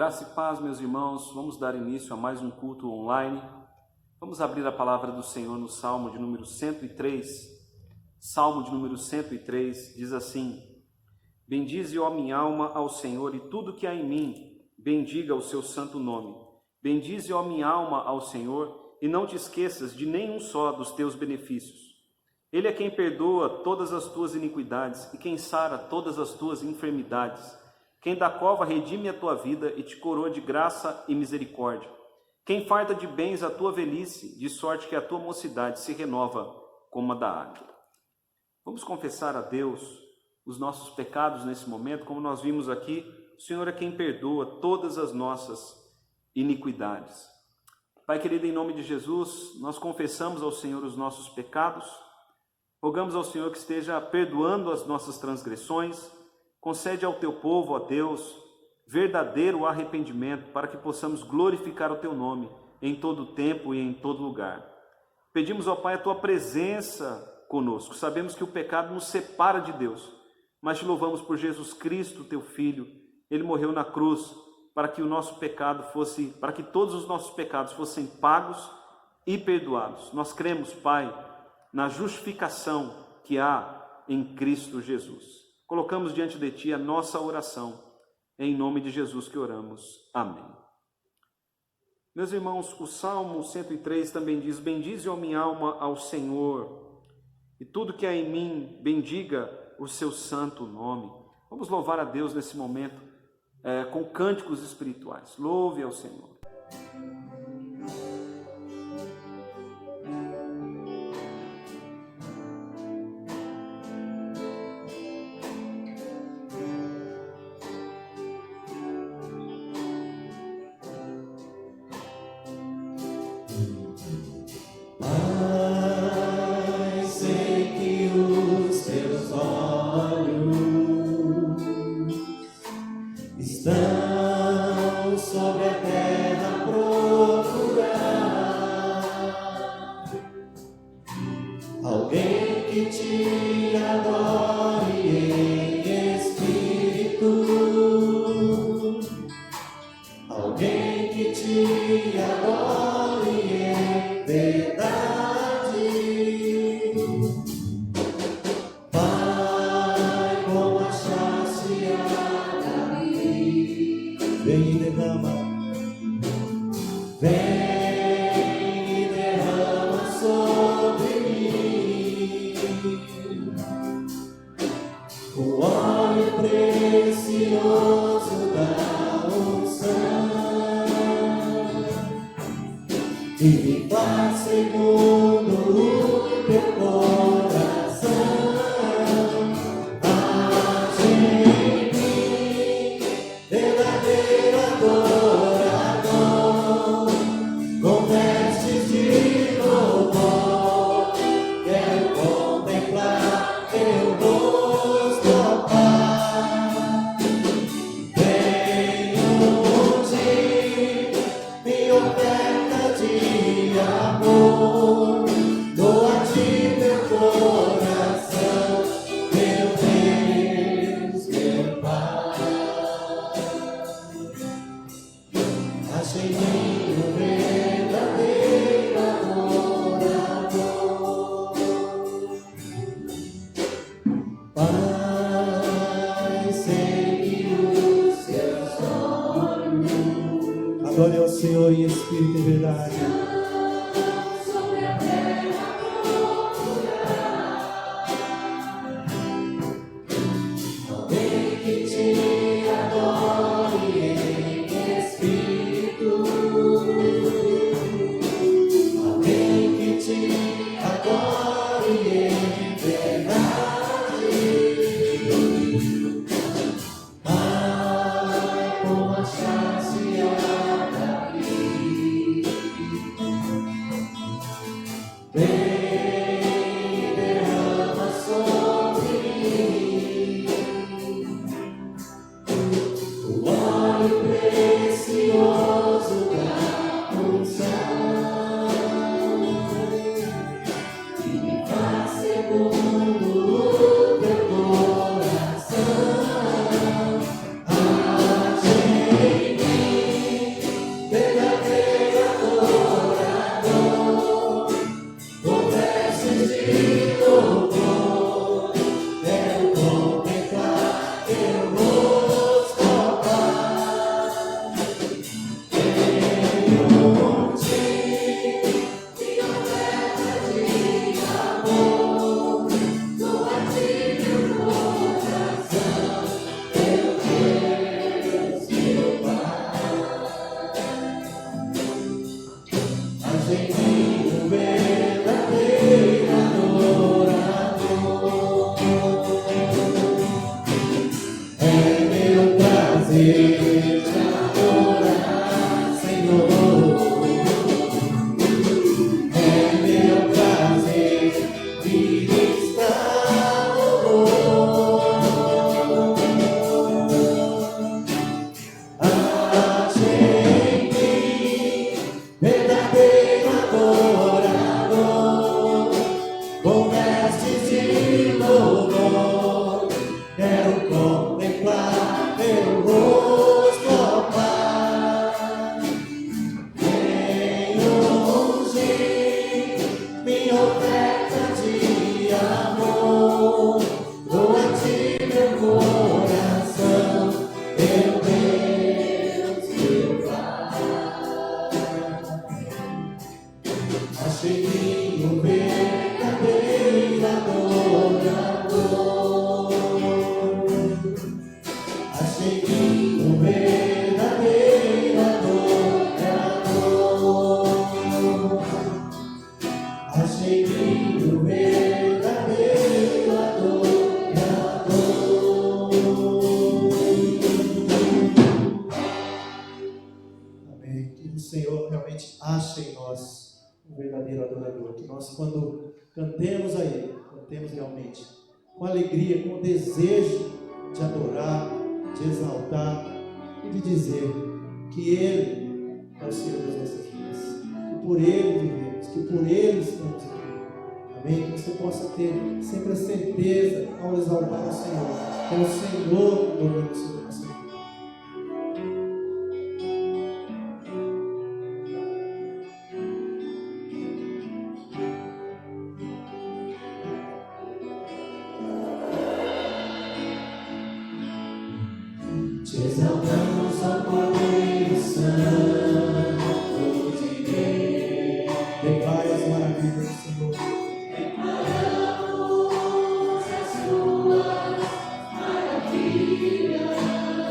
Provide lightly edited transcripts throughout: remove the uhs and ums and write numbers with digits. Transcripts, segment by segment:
Graça e paz, meus irmãos, vamos dar início a mais um culto online. Vamos abrir a palavra do Senhor no Salmo de número 103. Salmo de número 103 diz assim: Bendize, ó minha alma, ao Senhor, e tudo que há em mim, bendiga o seu santo nome. Bendize, ó minha alma, ao Senhor, e não te esqueças de nenhum só dos teus benefícios. Ele é quem perdoa todas as tuas iniquidades e quem sara todas as tuas enfermidades. Quem da cova redime a tua vida e te coroa de graça e misericórdia. Quem farta de bens a tua velhice, de sorte que a tua mocidade se renova como a da águia. Vamos confessar a Deus os nossos pecados nesse momento. Como nós vimos aqui, o Senhor é quem perdoa todas as nossas iniquidades. Pai querido, em nome de Jesus, nós confessamos ao Senhor os nossos pecados. Rogamos ao Senhor que esteja perdoando as nossas transgressões. Concede ao teu povo, ó Deus, verdadeiro arrependimento, para que possamos glorificar o teu nome em todo tempo e em todo lugar. Pedimos, ó Pai, a tua presença conosco. Sabemos que o pecado nos separa de Deus, mas te louvamos por Jesus Cristo, teu Filho. Ele morreu na cruz para que o nosso pecado fosse, para que todos os nossos pecados fossem pagos e perdoados. Nós cremos, Pai, na justificação que há em Cristo Jesus. Colocamos diante de Ti a nossa oração, em nome de Jesus que oramos. Amém. Meus irmãos, o Salmo 103 também diz: Bendize, ó minha alma, ao Senhor, e tudo que há em mim, bendiga o seu santo nome. Vamos louvar a Deus nesse momento, com cânticos espirituais. Louve ao Senhor. Glória ao Senhor em espírito e verdade. Com alegria, com desejo de adorar, de exaltar e de dizer que Ele é o Senhor das nossas vidas, que por Ele vivemos, que por Ele estamos aqui. Amém? Que você possa ter sempre a certeza ao exaltar o Senhor, que é o Senhor que domina sobre a nossa vida. Declaramos as tuas maravilhas.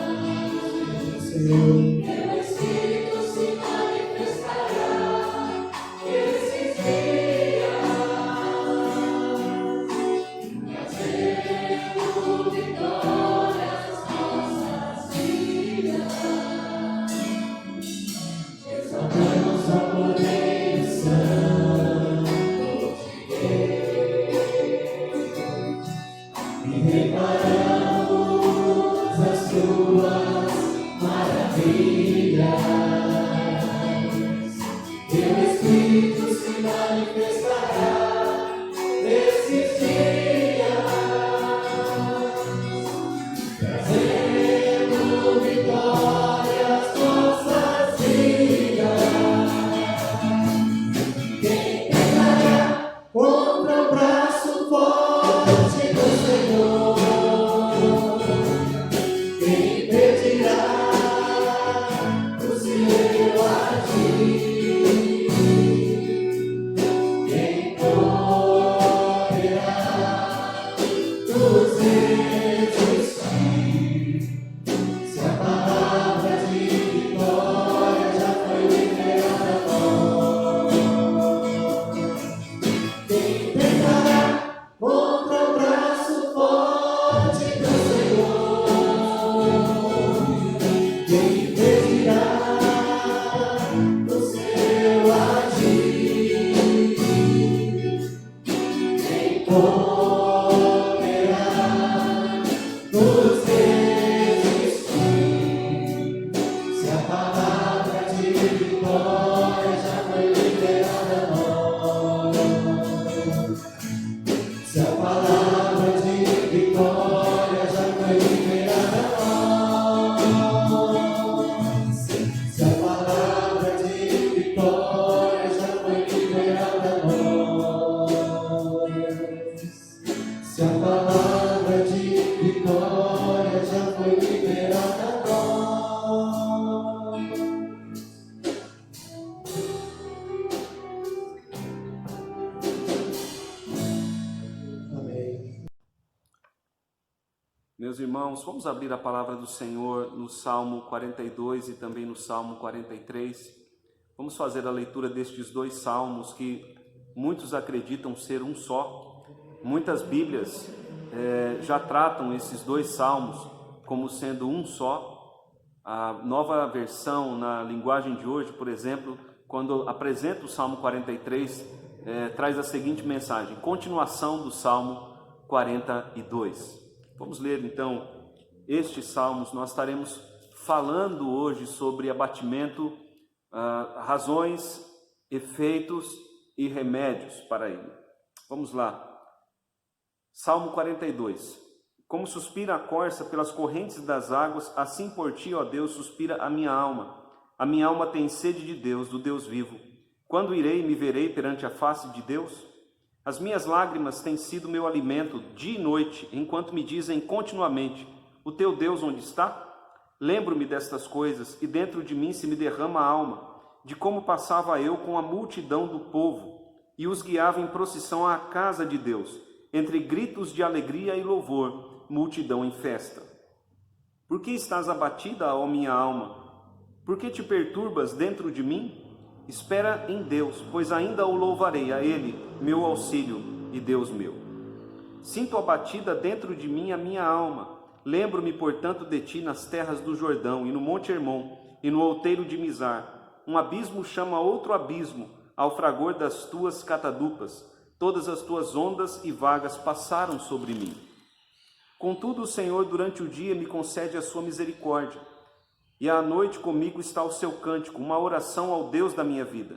Meus irmãos, vamos abrir a palavra do Senhor no Salmo 42 e também no Salmo 43. Vamos fazer a leitura destes dois salmos que muitos acreditam ser um só. Muitas Bíblias já tratam esses dois salmos como sendo um só. A nova versão na linguagem de hoje, por exemplo, quando apresenta o Salmo 43, traz a seguinte mensagem: continuação do Salmo 42. Vamos ler então estes salmos. Nós estaremos falando hoje sobre abatimento, razões, efeitos e remédios para ele. Vamos lá. Salmo 42. Como suspira a corça pelas correntes das águas, assim por ti, ó Deus, suspira a minha alma. A minha alma tem sede de Deus, do Deus vivo. Quando irei e me verei perante a face de Deus? As minhas lágrimas têm sido meu alimento dia e noite, enquanto me dizem continuamente: o teu Deus onde está? Lembro-me destas coisas, e dentro de mim se me derrama a alma, de como passava eu com a multidão do povo, e os guiava em procissão à casa de Deus, entre gritos de alegria e louvor, multidão em festa. Por que estás abatida, ó minha alma? Por que te perturbas dentro de mim? Espera em Deus, pois ainda o louvarei, a Ele, meu auxílio e Deus meu. Sinto abatida dentro de mim a minha alma. Lembro-me, portanto, de ti nas terras do Jordão, e no Monte Hermon, e no outeiro de Mizar. Um abismo chama outro abismo, ao fragor das tuas catadupas. Todas as tuas ondas e vagas passaram sobre mim. Contudo, o Senhor durante o dia me concede a sua misericórdia, e à noite comigo está o seu cântico, uma oração ao Deus da minha vida.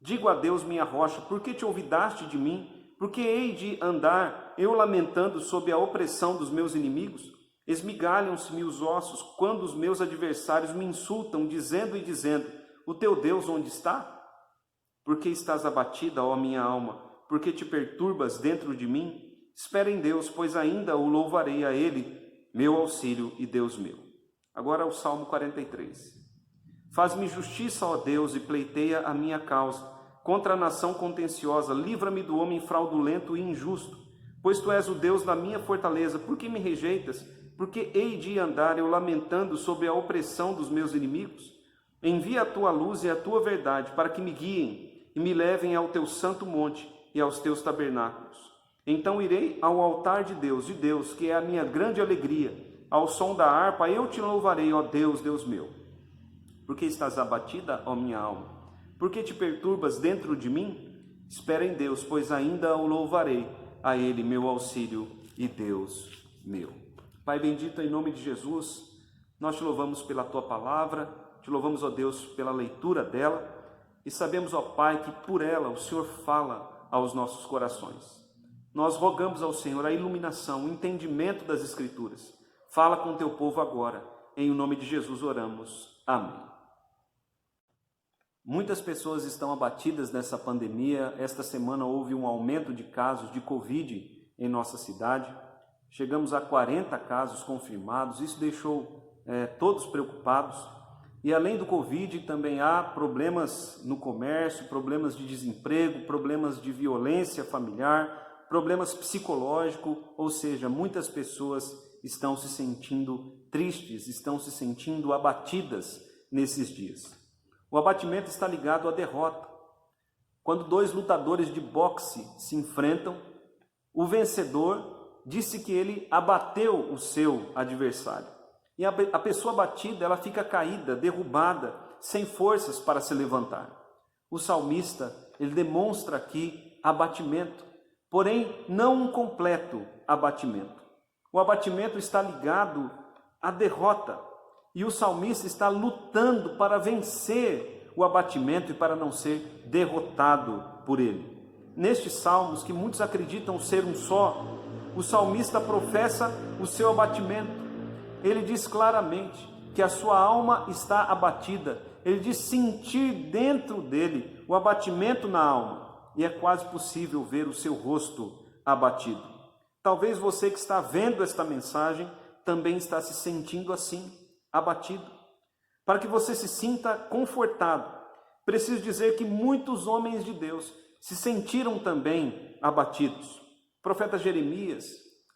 Digo a Deus, minha rocha: por que te olvidaste de mim? Por que hei de andar eu lamentando sob a opressão dos meus inimigos? Esmigalham-se-me os ossos quando os meus adversários me insultam, dizendo: o teu Deus onde está? Por que estás abatida, ó minha alma? Por que te perturbas dentro de mim? Espera em Deus, pois ainda o louvarei, a Ele, meu auxílio e Deus meu. Agora o Salmo 43. Faz-me justiça, ó Deus, e pleiteia a minha causa. Contra a nação contenciosa, livra-me do homem fraudulento e injusto. Pois tu és o Deus da minha fortaleza. Por que me rejeitas? Por que hei de andar eu lamentando sob a opressão dos meus inimigos? Envia a tua luz e a tua verdade, para que me guiem e me levem ao teu santo monte e aos teus tabernáculos. Então irei ao altar de Deus, que é a minha grande alegria. Ao som da harpa eu te louvarei, ó Deus, Deus meu. Por que estás abatida, ó minha alma? Por que te perturbas dentro de mim? Espera em Deus, pois ainda o louvarei, a Ele, meu auxílio e Deus meu. Pai bendito, em nome de Jesus, nós te louvamos pela tua palavra, te louvamos, ó Deus, pela leitura dela, e sabemos, ó Pai, que por ela o Senhor fala aos nossos corações. Nós rogamos ao Senhor a iluminação, o entendimento das Escrituras. Fala com teu povo agora, em nome de Jesus oramos. Amém. Muitas pessoas estão abatidas nessa pandemia. Esta semana houve um aumento de casos de Covid em nossa cidade. Chegamos a 40 casos confirmados, isso deixou todos preocupados. E além do Covid, também há problemas no comércio, problemas de desemprego, problemas de violência familiar, problemas psicológicos, ou seja, muitas pessoas estão se sentindo tristes, estão se sentindo abatidas nesses dias. O abatimento está ligado à derrota. Quando dois lutadores de boxe se enfrentam, o vencedor disse que ele abateu o seu adversário. E a pessoa abatida, ela fica caída, derrubada, sem forças para se levantar. O salmista, ele demonstra aqui abatimento, porém não um completo abatimento. O abatimento está ligado à derrota, e o salmista está lutando para vencer o abatimento e para não ser derrotado por ele. Nestes salmos, que muitos acreditam ser um só, o salmista professa o seu abatimento. Ele diz claramente que a sua alma está abatida. Ele diz sentir dentro dele o abatimento na alma, e é quase possível ver o seu rosto abatido. Talvez você que está vendo esta mensagem também está se sentindo assim, abatido. Para que você se sinta confortado, preciso dizer que muitos homens de Deus se sentiram também abatidos. O profeta Jeremias,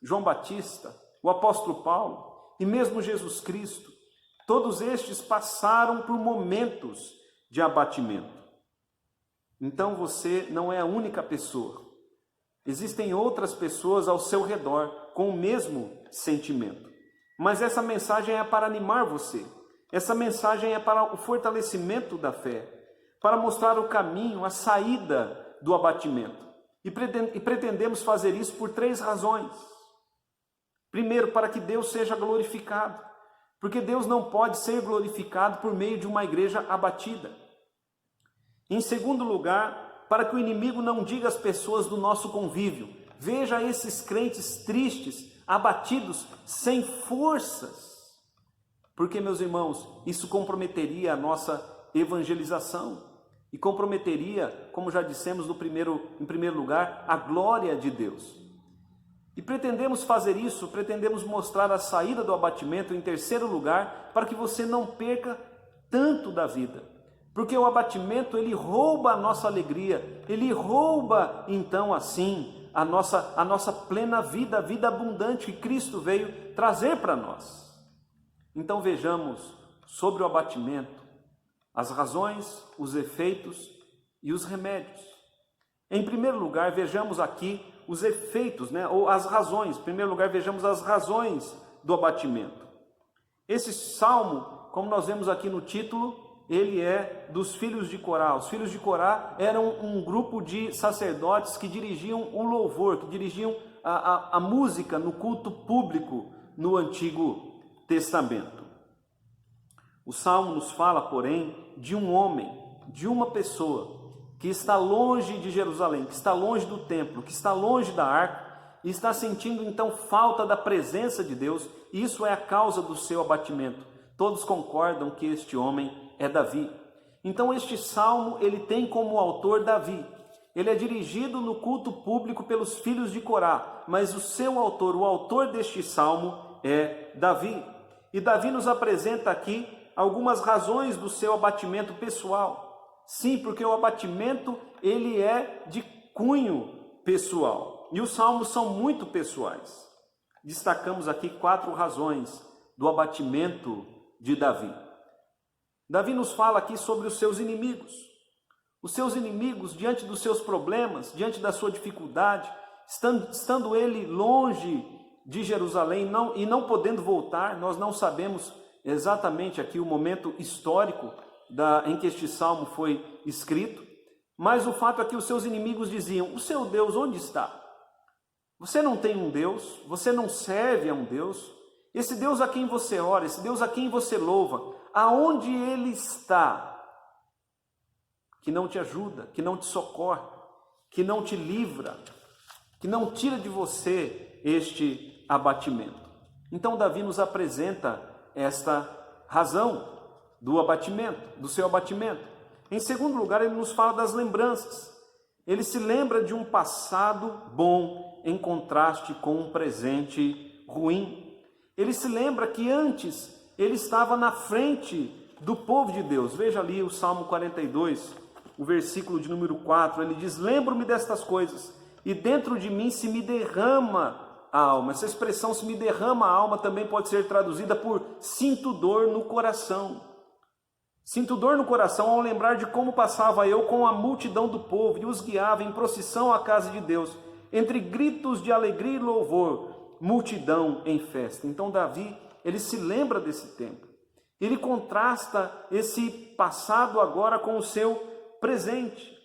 João Batista, o apóstolo Paulo e mesmo Jesus Cristo, todos estes passaram por momentos de abatimento. Então você não é a única pessoa. Existem outras pessoas ao seu redor com o mesmo sentimento. Mas essa mensagem é para animar você. Essa mensagem é para o fortalecimento da fé, para mostrar o caminho, a saída do abatimento. E pretendemos fazer isso por 3 razões. Primeiro, para que Deus seja glorificado, porque Deus não pode ser glorificado por meio de uma igreja abatida. Em segundo lugar, para que o inimigo não diga às pessoas do nosso convívio: veja esses crentes tristes, abatidos, sem forças. Porque, meus irmãos, isso comprometeria a nossa evangelização e comprometeria, como já dissemos em primeiro lugar, a glória de Deus. E pretendemos fazer isso, pretendemos mostrar a saída do abatimento em terceiro lugar, para que você não perca tanto da vida. Porque o abatimento, ele rouba a nossa alegria, ele rouba, então, assim, a nossa plena vida, a vida abundante que Cristo veio trazer para nós. Então vejamos sobre o abatimento, as razões, os efeitos e os remédios. Em primeiro lugar, vejamos aqui os efeitos, ou as razões. Em primeiro lugar, vejamos as razões do abatimento. Esse salmo, como nós vemos aqui no título, ele é dos filhos de Corá. Os filhos de Corá eram um grupo de sacerdotes que dirigiam o louvor, que dirigiam a música no culto público no Antigo Testamento. O salmo nos fala, porém, de um homem, de uma pessoa que está longe de Jerusalém, que está longe do templo, que está longe da arca e está sentindo então falta da presença de Deus. E isso é a causa do seu abatimento. Todos concordam que este homem é Davi. Então este salmo, ele tem como autor Davi. Ele é dirigido no culto público pelos filhos de Corá, mas o seu autor, o autor deste salmo é Davi. E Davi nos apresenta aqui algumas razões do seu abatimento pessoal. Sim, porque o abatimento, ele é de cunho pessoal. E os salmos são muito pessoais. Destacamos aqui 4 razões do abatimento de Davi. Davi nos fala aqui sobre os seus inimigos. Os seus inimigos, diante dos seus problemas, diante da sua dificuldade, estando ele longe de Jerusalém e não podendo voltar, nós não sabemos exatamente aqui o momento histórico em que este salmo foi escrito, mas o fato é que os seus inimigos diziam: o seu Deus onde está? Você não tem um Deus, você não serve a um Deus, esse Deus a quem você ora, esse Deus a quem você louva, aonde ele está? Que não te ajuda, que não te socorre, que não te livra, que não tira de você este abatimento. Então Davi nos apresenta esta razão do abatimento, do seu abatimento. Em segundo lugar, ele nos fala das lembranças. Ele se lembra de um passado bom em contraste com um presente ruim. Ele se lembra que antes ele estava na frente do povo de Deus. Veja ali o Salmo 42, o versículo de número 4, ele diz: lembro-me destas coisas, e dentro de mim se me derrama a alma. Essa expressão "se me derrama a alma" também pode ser traduzida por sinto dor no coração. Sinto dor no coração ao lembrar de como passava eu com a multidão do povo e os guiava em procissão à casa de Deus, entre gritos de alegria e louvor, multidão em festa. Então Davi, ele se lembra desse tempo. Ele contrasta esse passado agora com o seu presente,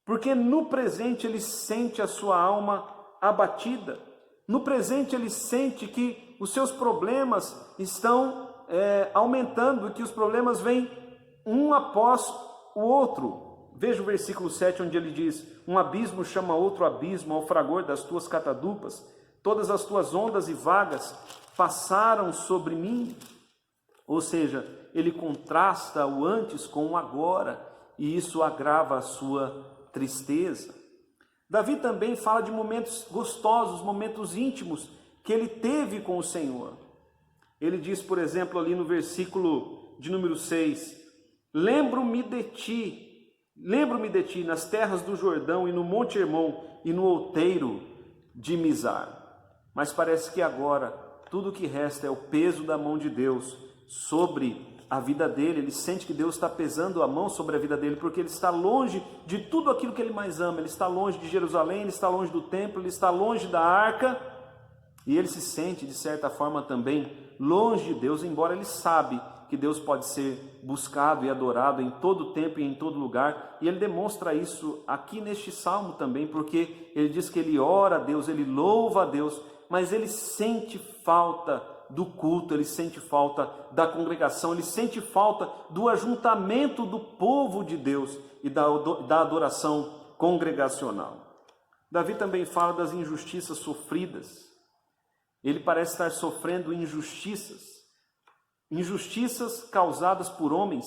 porque no presente ele sente a sua alma abatida. No presente ele sente que os seus problemas estão aumentando e que os problemas vêm um após o outro. Veja o versículo 7, onde ele diz: um abismo chama outro abismo ao fragor das tuas catadupas, todas as tuas ondas e vagas passaram sobre mim. Ou seja, ele contrasta o antes com o agora, e isso agrava a sua tristeza. Davi também fala de momentos gostosos, momentos íntimos que ele teve com o Senhor. Ele diz, por exemplo, ali no versículo de número 6: lembro-me de ti nas terras do Jordão e no Monte Hermon e no outeiro de Mizar. Mas parece que agora tudo o que resta é o peso da mão de Deus sobre a vida dele. Ele sente que Deus está pesando a mão sobre a vida dele, porque ele está longe de tudo aquilo que ele mais ama. Ele está longe de Jerusalém, ele está longe do templo, ele está longe da arca, e ele se sente, de certa forma, também longe de Deus, embora ele sabe que Deus pode ser buscado e adorado em todo tempo e em todo lugar. E ele demonstra isso aqui neste salmo também, porque ele diz que ele ora a Deus, ele louva a Deus, mas ele sente falta do culto, ele sente falta da congregação, ele sente falta do ajuntamento do povo de Deus e da adoração congregacional. Davi também fala das injustiças sofridas. Ele parece estar sofrendo injustiças causadas por homens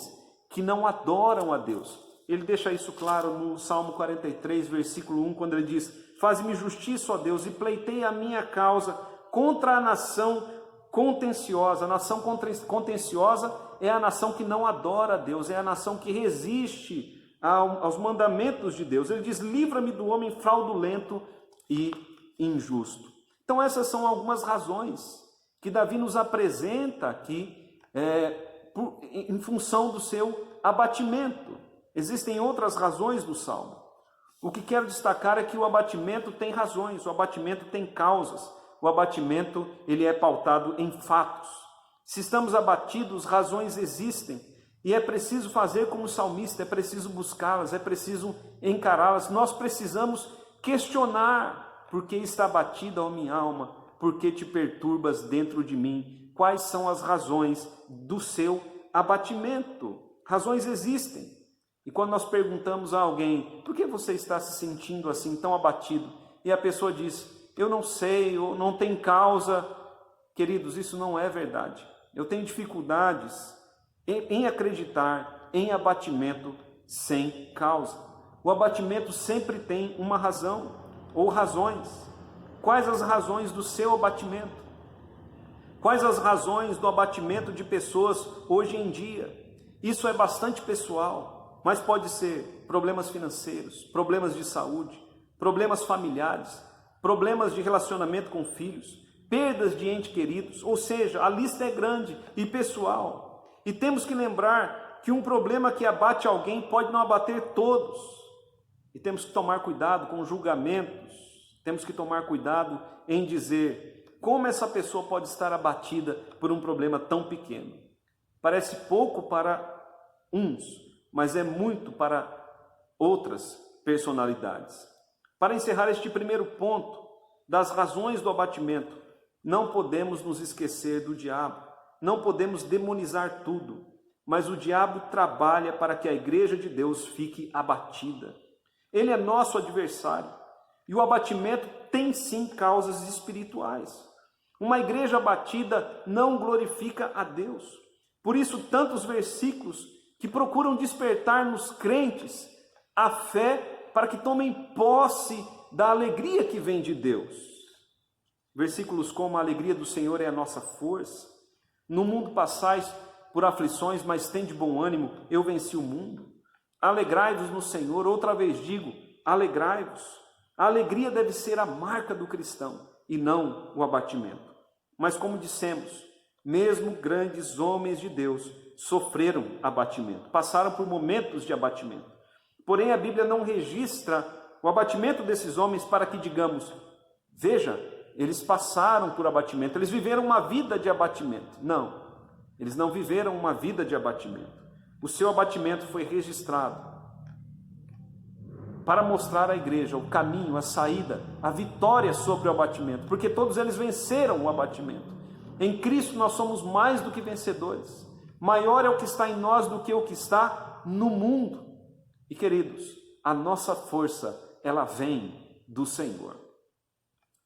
que não adoram a Deus. Ele deixa isso claro no Salmo 43, versículo 1, quando ele diz: faz-me justiça, ó Deus, e pleiteia a minha causa contra a nação contenciosa. A nação contenciosa é a nação que não adora a Deus, é a nação que resiste aos mandamentos de Deus. Ele diz: livra-me do homem fraudulento e injusto. Então essas são algumas razões que Davi nos apresenta aqui em função do seu abatimento. Existem outras razões do Salmo. O que quero destacar é que o abatimento tem razões, o abatimento tem causas, o abatimento ele é pautado em fatos. Se estamos abatidos, razões existem, e é preciso fazer como o salmista, é preciso buscá-las, é preciso encará-las. Nós precisamos questionar: por que está abatida, ó minha alma? Por que te perturbas dentro de mim? Quais são as razões do seu abatimento? Razões existem. E quando nós perguntamos a alguém: por que você está se sentindo assim tão abatido? E a pessoa diz: eu não sei, ou não tem causa. Queridos, isso não é verdade. Eu tenho dificuldades em acreditar em abatimento sem causa. O abatimento sempre tem uma razão ou razões. Quais as razões do seu abatimento? Quais as razões do abatimento de pessoas hoje em dia? Isso é bastante pessoal, mas pode ser problemas financeiros, problemas de saúde, problemas familiares, problemas de relacionamento com filhos, perdas de entes queridos, ou seja, a lista é grande e pessoal. E temos que lembrar que um problema que abate alguém pode não abater todos. E temos que tomar cuidado com julgamentos, temos que tomar cuidado em dizer como essa pessoa pode estar abatida por um problema tão pequeno. Parece pouco para uns, mas é muito para outras personalidades. Para encerrar este primeiro ponto das razões do abatimento, não podemos nos esquecer do diabo, não podemos demonizar tudo, mas o diabo trabalha para que a igreja de Deus fique abatida. Ele é nosso adversário e o abatimento tem sim causas espirituais. Uma igreja abatida não glorifica a Deus. Por isso, tantos versículos que procuram despertar nos crentes a fé para que tomem posse da alegria que vem de Deus. Versículos como: a alegria do Senhor é a nossa força. No mundo passais por aflições, mas tende bom ânimo, eu venci o mundo. Alegrai-vos no Senhor. Outra vez digo: alegrai-vos. A alegria deve ser a marca do cristão e não o abatimento. Mas como dissemos, mesmo grandes homens de Deus sofreram abatimento, passaram por momentos de abatimento. Porém, a Bíblia não registra o abatimento desses homens para que digamos: veja, eles passaram por abatimento, eles viveram uma vida de abatimento. Não, eles não viveram uma vida de abatimento. O seu abatimento foi registrado para mostrar à igreja o caminho, a saída, a vitória sobre o abatimento, porque todos eles venceram o abatimento. Em Cristo nós somos mais do que vencedores. Maior é o que está em nós do que o que está no mundo. E queridos, a nossa força, ela vem do Senhor.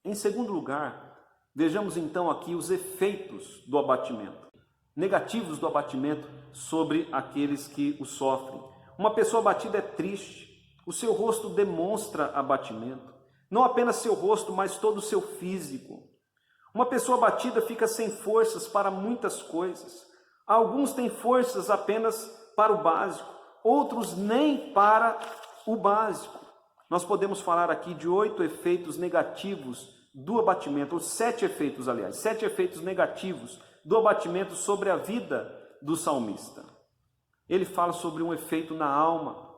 Em segundo lugar, vejamos então aqui os efeitos do abatimento, negativos do abatimento sobre aqueles que o sofrem. Uma pessoa abatida é triste. O seu rosto demonstra abatimento. Não apenas seu rosto, mas todo o seu físico. Uma pessoa abatida fica sem forças para muitas coisas. Alguns têm forças apenas para o básico, outros nem para o básico. Nós podemos falar aqui de 8 efeitos negativos do abatimento, ou 7 efeitos, aliás, 7 efeitos negativos do abatimento sobre a vida do salmista. Ele fala sobre um efeito na alma,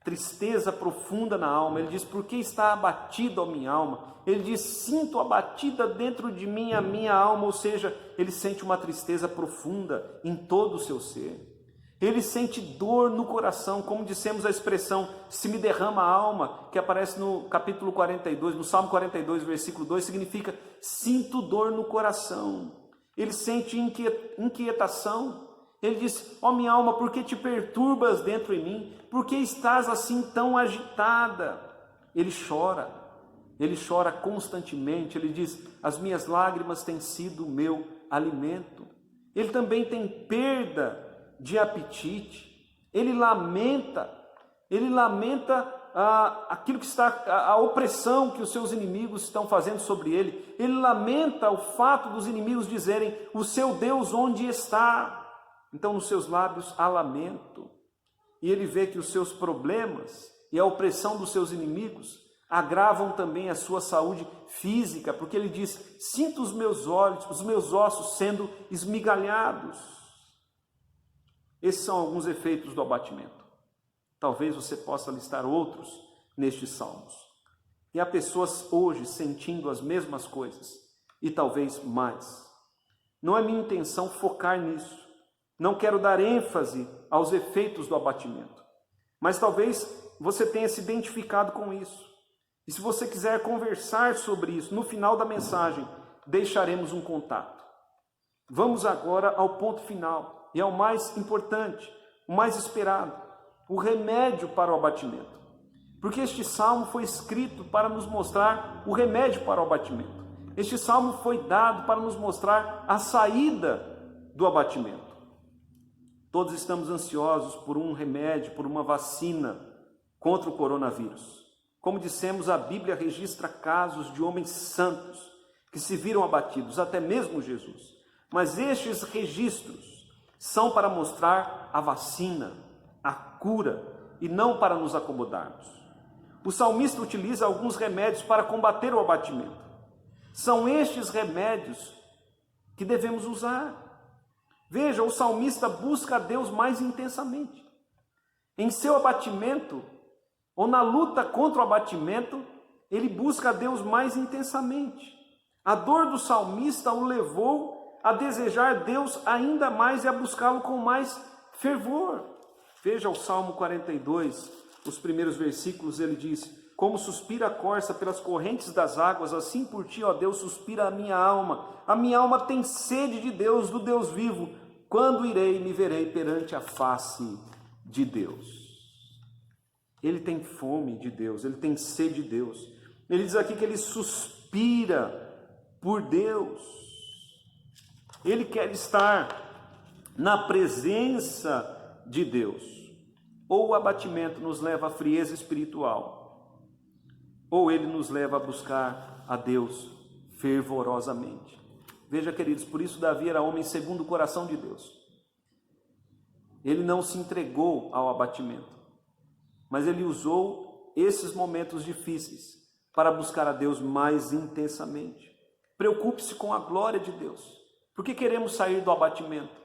tristeza profunda na alma. Ele diz: por que está abatido a minha alma? Ele diz: sinto abatida dentro de mim a minha alma, ou seja, ele sente uma tristeza profunda em todo o seu ser. Ele sente dor no coração, como dissemos a expressão "se me derrama a alma", que aparece no capítulo 42, no Salmo 42, versículo 2, significa sinto dor no coração. Ele sente inquietação. Ele diz: ó minha alma, por que te perturbas dentro em mim? Por que estás assim tão agitada? Ele chora constantemente. Ele diz: as minhas lágrimas têm sido o meu alimento. Ele também tem perda de apetite. Ele lamenta aquilo que está, a opressão que os seus inimigos estão fazendo sobre ele. Ele lamenta o fato dos inimigos dizerem: o seu Deus onde está? Então nos seus lábios há lamento. E ele vê que os seus problemas e a opressão dos seus inimigos agravam também a sua saúde física, porque ele diz: sinto os meus ossos sendo esmigalhados. Esses são alguns efeitos do abatimento. Talvez você possa listar outros nestes salmos. E há pessoas hoje sentindo as mesmas coisas, e talvez mais. Não é minha intenção focar nisso. Não quero dar ênfase aos efeitos do abatimento. Mas talvez você tenha se identificado com isso. E se você quiser conversar sobre isso, no final da mensagem, deixaremos um contato. Vamos agora ao ponto final. E é o mais importante, o mais esperado, o remédio para o abatimento. Porque este salmo foi escrito para nos mostrar o remédio para o abatimento. Este salmo foi dado para nos mostrar a saída do abatimento. Todos estamos ansiosos por um remédio, por uma vacina contra o coronavírus. Como dissemos, a Bíblia registra casos de homens santos que se viram abatidos, até mesmo Jesus. Mas estes registros são para mostrar a vacina, a cura, e não para nos acomodarmos. O salmista utiliza alguns remédios para combater o abatimento. São estes remédios que devemos usar. Veja, o salmista busca a Deus mais intensamente. Em seu abatimento, ou na luta contra o abatimento, ele busca a Deus mais intensamente. A dor do salmista o levou a desejar Deus ainda mais e a buscá-lo com mais fervor. Veja o Salmo 42, os primeiros versículos. Ele diz: como suspira a corça pelas correntes das águas, assim por ti, ó Deus, suspira a minha alma. A minha alma tem sede de Deus, do Deus vivo. Quando irei e me verei perante a face de Deus? Ele tem fome de Deus, ele tem sede de Deus. Ele diz aqui que ele suspira por Deus. Ele quer estar na presença de Deus. Ou o abatimento nos leva à frieza espiritual, ou ele nos leva a buscar a Deus fervorosamente. Veja, queridos, por isso Davi era homem segundo o coração de Deus. Ele não se entregou ao abatimento, mas ele usou esses momentos difíceis para buscar a Deus mais intensamente. Preocupe-se com a glória de Deus. Por que queremos sair do abatimento?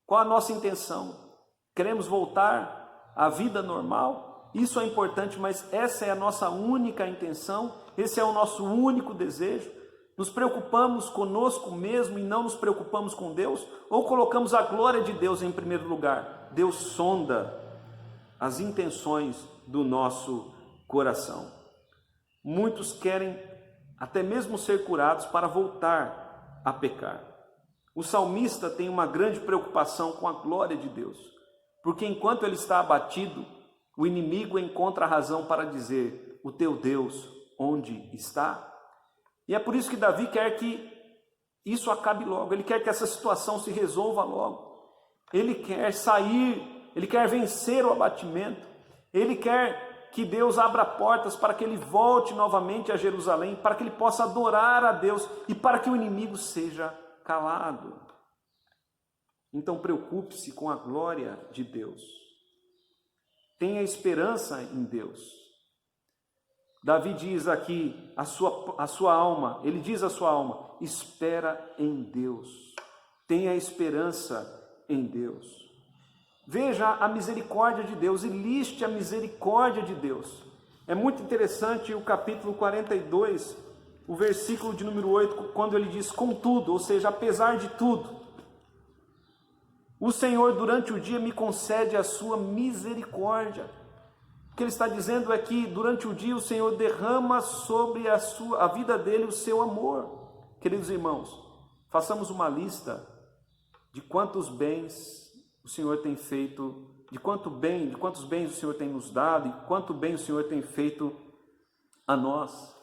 Qual a nossa intenção? Queremos voltar à vida normal? Isso é importante, mas essa é a nossa única intenção, esse é o nosso único desejo. Nos preocupamos conosco mesmo e não nos preocupamos com Deus? Ou colocamos a glória de Deus em primeiro lugar? Deus sonda as intenções do nosso coração. Muitos querem até mesmo ser curados para voltar a pecar. O salmista tem uma grande preocupação com a glória de Deus, porque enquanto ele está abatido, o inimigo encontra a razão para dizer: o teu Deus onde está? E é por isso que Davi quer que isso acabe logo, ele quer que essa situação se resolva logo, ele quer sair, ele quer vencer o abatimento, ele quer que Deus abra portas para que ele volte novamente a Jerusalém, para que ele possa adorar a Deus e para que o inimigo seja calado. Então preocupe-se com a glória de Deus. Tenha esperança em Deus. Davi diz aqui, a sua alma, ele diz à sua alma, espera em Deus, tenha esperança em Deus. Veja a misericórdia de Deus e liste a misericórdia de Deus. É muito interessante o capítulo 42, o versículo de número 8, quando ele diz contudo, ou seja, apesar de tudo, o Senhor durante o dia me concede a sua misericórdia. O que ele está dizendo é que durante o dia o Senhor derrama sobre a vida dele o seu amor. Queridos irmãos, façamos uma lista de quantos bens o Senhor tem feito, de quantos bens o Senhor tem nos dado e quanto bem o Senhor tem feito a nós.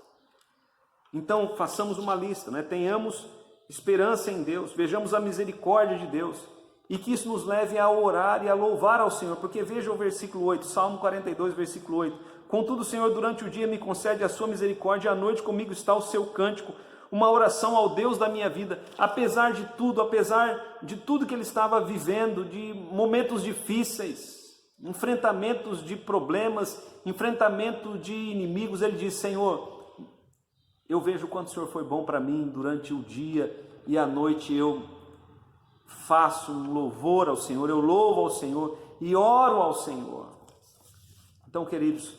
Então façamos uma lista, né? Tenhamos esperança em Deus, vejamos a misericórdia de Deus e que isso nos leve a orar e a louvar ao Senhor, porque veja o versículo 8, Salmo 42, versículo 8, contudo o Senhor durante o dia me concede a sua misericórdia, à noite comigo está o seu cântico, uma oração ao Deus da minha vida, apesar de tudo que ele estava vivendo, de momentos difíceis, enfrentamentos de problemas, enfrentamento de inimigos, ele diz, Senhor, eu vejo o quanto o Senhor foi bom para mim durante o dia e à noite eu faço um louvor ao Senhor, eu louvo ao Senhor e oro ao Senhor. Então, queridos,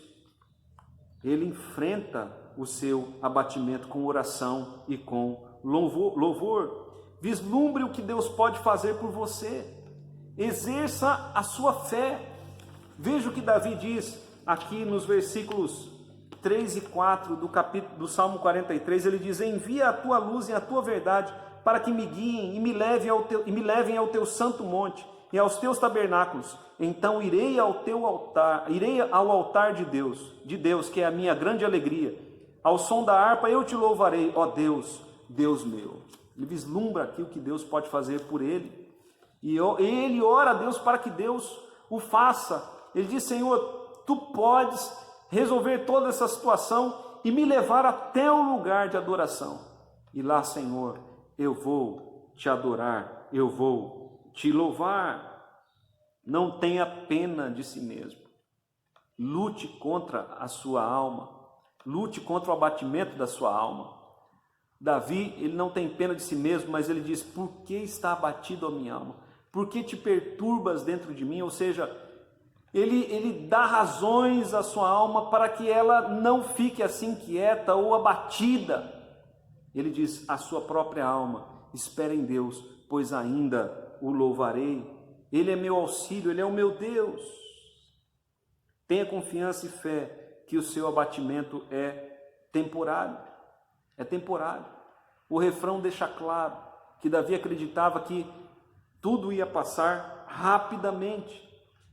ele enfrenta o seu abatimento com oração e com louvor. Vislumbre o que Deus pode fazer por você. Exerça a sua fé. Veja o que Davi diz aqui nos versículos 3 e 4 do Salmo 43. Ele diz, envia a tua luz e a tua verdade para que me guiem e me levem ao teu santo monte e aos teus tabernáculos. Então irei ao altar de Deus, que é a minha grande alegria. Ao som da harpa eu te louvarei, ó Deus, Deus meu. Ele vislumbra aqui o que Deus pode fazer por ele. E ele ora a Deus para que Deus o faça. Ele diz, Senhor, tu podes resolver toda essa situação e me levar até o lugar de adoração. E lá, Senhor, eu vou te adorar, eu vou te louvar. Não tenha pena de si mesmo. Lute contra a sua alma. Lute contra o abatimento da sua alma. Davi, ele não tem pena de si mesmo, mas ele diz, por que está abatido a minha alma? Por que te perturbas dentro de mim? Ou seja, ele dá razões à sua alma para que ela não fique assim quieta ou abatida. Ele diz, a sua própria alma, espera em Deus, pois ainda o louvarei. Ele é meu auxílio, ele é o meu Deus. Tenha confiança e fé que o seu abatimento é temporário. É temporário. O refrão deixa claro que Davi acreditava que tudo ia passar rapidamente.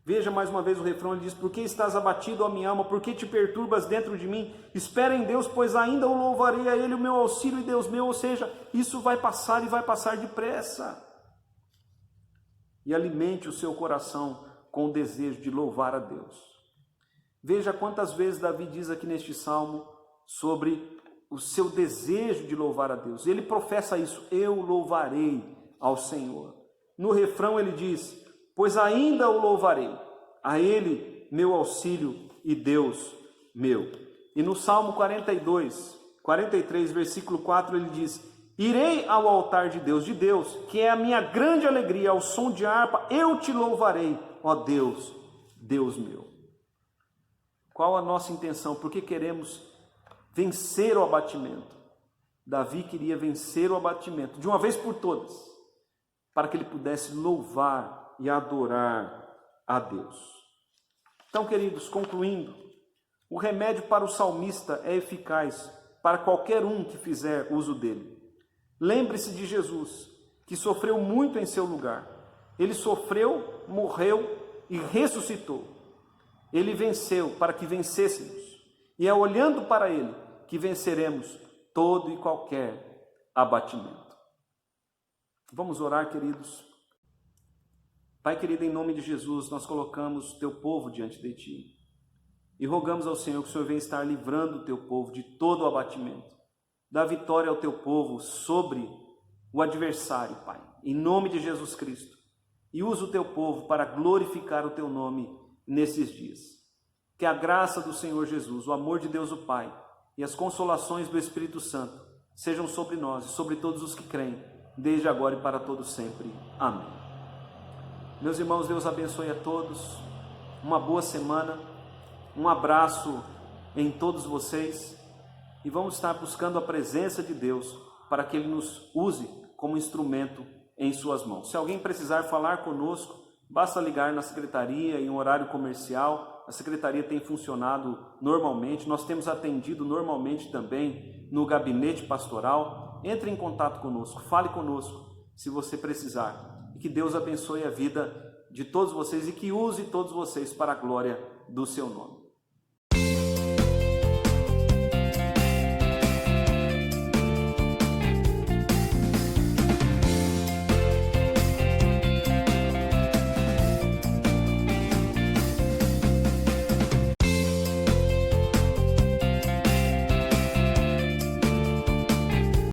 Veja mais uma vez o refrão, ele diz, por que estás abatido, ó minha alma, por que te perturbas dentro de mim? Espera em Deus, pois ainda o louvarei a Ele, o meu auxílio e Deus meu. Ou seja, isso vai passar e vai passar depressa. E alimente o seu coração com o desejo de louvar a Deus. Veja quantas vezes Davi diz aqui neste salmo sobre o seu desejo de louvar a Deus. Ele professa isso, eu louvarei ao Senhor. No refrão ele diz, pois ainda o louvarei, a Ele meu auxílio e Deus meu. E no Salmo 43, versículo 4, ele diz, irei ao altar de Deus, que é a minha grande alegria, ao som de harpa, eu te louvarei, ó Deus, Deus meu. Qual a nossa intenção? Porque queremos vencer o abatimento. Davi queria vencer o abatimento, de uma vez por todas, para que ele pudesse louvar e adorar a Deus. Então, queridos, concluindo, o remédio para o salmista é eficaz para qualquer um que fizer uso dele. Lembre-se de Jesus, que sofreu muito em seu lugar. Ele sofreu, morreu e ressuscitou. Ele venceu para que vencêssemos. E é olhando para Ele que venceremos todo e qualquer abatimento. Vamos orar, queridos. Pai querido, em nome de Jesus, nós colocamos teu povo diante de ti e rogamos ao Senhor que o Senhor venha estar livrando o teu povo de todo o abatimento. Dá vitória ao teu povo sobre o adversário, Pai, em nome de Jesus Cristo. E usa o teu povo para glorificar o teu nome nesses dias. Que a graça do Senhor Jesus, o amor de Deus o Pai e as consolações do Espírito Santo sejam sobre nós e sobre todos os que creem, desde agora e para todos sempre. Amém. Meus irmãos, Deus abençoe a todos, uma boa semana, um abraço em todos vocês e vamos estar buscando a presença de Deus para que Ele nos use como instrumento em suas mãos. Se alguém precisar falar conosco, basta ligar na secretaria em um horário comercial. A secretaria tem funcionado normalmente, nós temos atendido normalmente também no gabinete pastoral. Entre em contato conosco, fale conosco se você precisar. E que Deus abençoe a vida de todos vocês e que use todos vocês para a glória do seu nome.